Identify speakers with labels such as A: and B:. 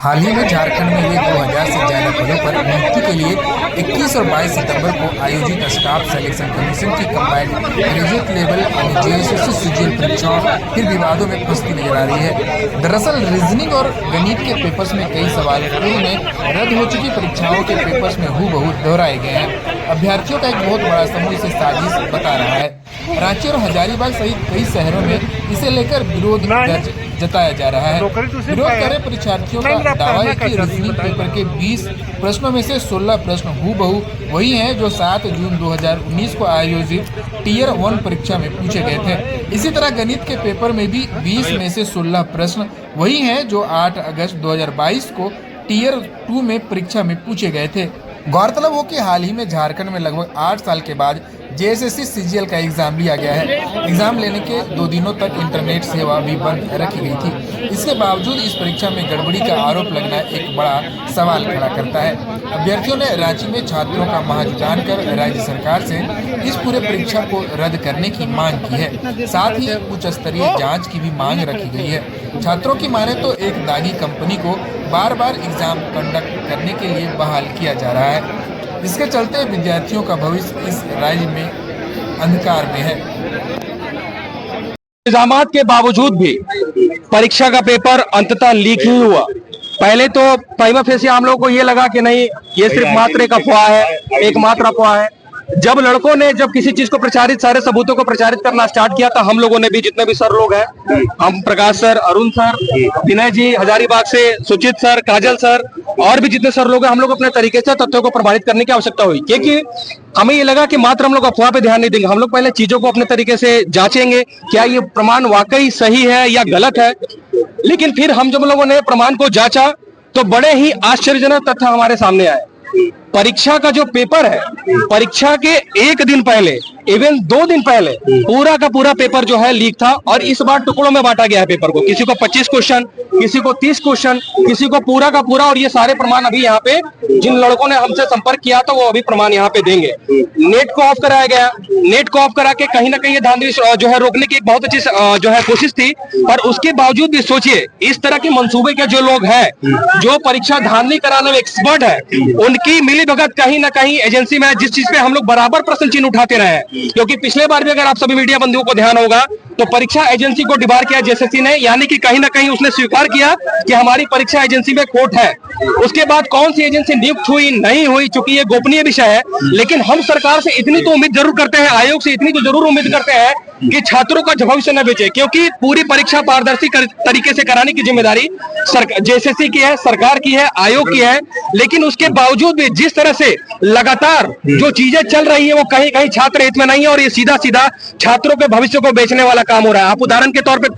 A: हाल ही में झारखंड में हुए 2000 से ज्यादा पदों पर नियुक्ति के लिए 21 और 22 सितंबर को आयोजित स्टाफ सिलेक्शन कमीशन की combined graduate level JSSC CGL परीक्षाओं फिर विवादों में फंसती नजर आ रही है। दरअसल रीजनिंग और गणित के पेपर्स में कई सवाल पूर्व में रद्द हो चुकी परीक्षाओं के पेपर्स में हूबहू दोहराए गए हैं। अभ्यर्थियों का एक बहुत बड़ा समूह इसे साजिश बता रहा है। रांची और हजारीबाग सहित कई शहरों में इसे लेकर विरोध दर्ज जताया जा रहा है। विरोध कर रहे परीक्षार्थियों का दावा है कि रीजनिंग पेपर के 20 प्रश्नों में से 16 प्रश्न हूबहू वही हैं जो 7 जून 2019 को आयोजित टीयर 1 परीक्षा में पूछे गए थे। इसी तरह गणित के पेपर में भी 20 में से 16 प्रश्न वही हैं जो 8 अगस्त 2022 को टीयर 2 में परीक्षा में पूछे गए थे। गौरतलब हो कि हाल ही में झारखंड में लगभग 8 साल के बाद जेएसएससी सीजीएल का एग्जाम लिया गया है। एग्जाम लेने के 2 दिनों तक इंटरनेट सेवा भी बंद रखी गई थी। इसके बावजूद इस परीक्षा में गड़बड़ी का आरोप लगना एक बड़ा सवाल खड़ा करता है। अभ्यर्थियों ने रांची में छात्रों का महाजुटान कर राज्य सरकार से इस पूरे परीक्षा को रद्द करने की मांग की है। साथ ही उच्च स्तरीय जाँच की भी मांग रखी गई है। छात्रों की माने तो एक दागी कंपनी को बार बार एग्जाम कंडक्ट करने के लिए बहाल किया जा रहा है। इसके चलते विद्यार्थियों का भविष्य इस राज्य में अंधकार में है।
B: इल्जामात के बावजूद भी परीक्षा का पेपर अंततः लीक ही हुआ। पहले तो प्राइमा फेसी हम लोगों को ये लगा कि नहीं, ये सिर्फ मात्र एक अफवाह है, एकमात्र अफवाह है। जब लड़कों ने जब किसी चीज को प्रचारित, सारे सबूतों को प्रचारित करना स्टार्ट किया था, हम लोगों ने भी, जितने भी सर लोग हैं, हम प्रकाश सर, अरुण सर, विनय जी हजारीबाग से, सुचित सर, काजल सर और भी जितने सर लोग हैं, हम लोग अपने तरीके से तथ्यों को प्रमाणित करने की आवश्यकता हुई। क्योंकि हमें ये लगा कि मात्र हम लोग अफवाह पे ध्यान नहीं देंगे, हम लोग पहले चीजों को अपने तरीके से जांचेंगे, क्या ये प्रमाण वाकई सही है या गलत है। लेकिन फिर हम जब लोगों ने प्रमाण को जांचा तो बड़े ही आश्चर्यजनक तथ्य हमारे सामने आए। परीक्षा का जो पेपर है, परीक्षा के 1 दिन पहले, इवन 2 दिन पहले पूरा का पूरा पेपर जो है लीक था। और इस बार टुकड़ों में बांटा गया है पेपर को, किसी को 25 क्वेश्चन, किसी को 30 क्वेश्चन, किसी को पूरा का पूरा। और ये सारे प्रमाण अभी यहाँ पे जिन लड़कों ने हमसे संपर्क किया था वो अभी प्रमाण यहाँ पे देंगे। नेट को ऑफ कराया गया, नेट को ऑफ करा के कहीं ना कहीं ये धांधली जो है रोकने की एक बहुत अच्छी जो है कोशिश थी। पर उसके बावजूद भी सोचिए, इस तरह के मंसूबे के जो लोग हैं, जो परीक्षा धांधली कराने में एक्सपर्ट है, उनकी मिली भगत कहीं ना कहीं एजेंसी में है, जिस चीज पे हम लोग बराबर प्रश्न चिन्ह उठाते रहे हैं। क्योंकि पिछले बार भी अगर आप सभी मीडिया बंधुओं को ध्यान होगा तो परीक्षा एजेंसी को डिबार किया जेएसएससी ने, यानी कि कहीं ना कहीं उसने स्वीकार किया कि हमारी परीक्षा एजेंसी में खोट है। उसके बाद कौन सी एजेंसी नियुक्त हुई नहीं हुई, चूंकि ये गोपनीय विषय है, लेकिन हम सरकार से इतनी तो उम्मीद जरूर करते हैं, आयोग से इतनी तो जरूर उम्मीद करते हैं कि छात्रों का भविष्य न बेचे। क्योंकि पूरी परीक्षा पारदर्शी तरीके से कराने की जिम्मेदारी जेएसएससी की है, सरकार की है, आयोग की है। लेकिन उसके बावजूद भी जिस तरह से लगातार जो चीजें चल रही है वो कहीं कहीं छात्र हित में नहीं है और ये सीधा सीधा छात्रों के भविष्य को बेचने वाला काम हो रहा है। आप उदाहरण के तौर पर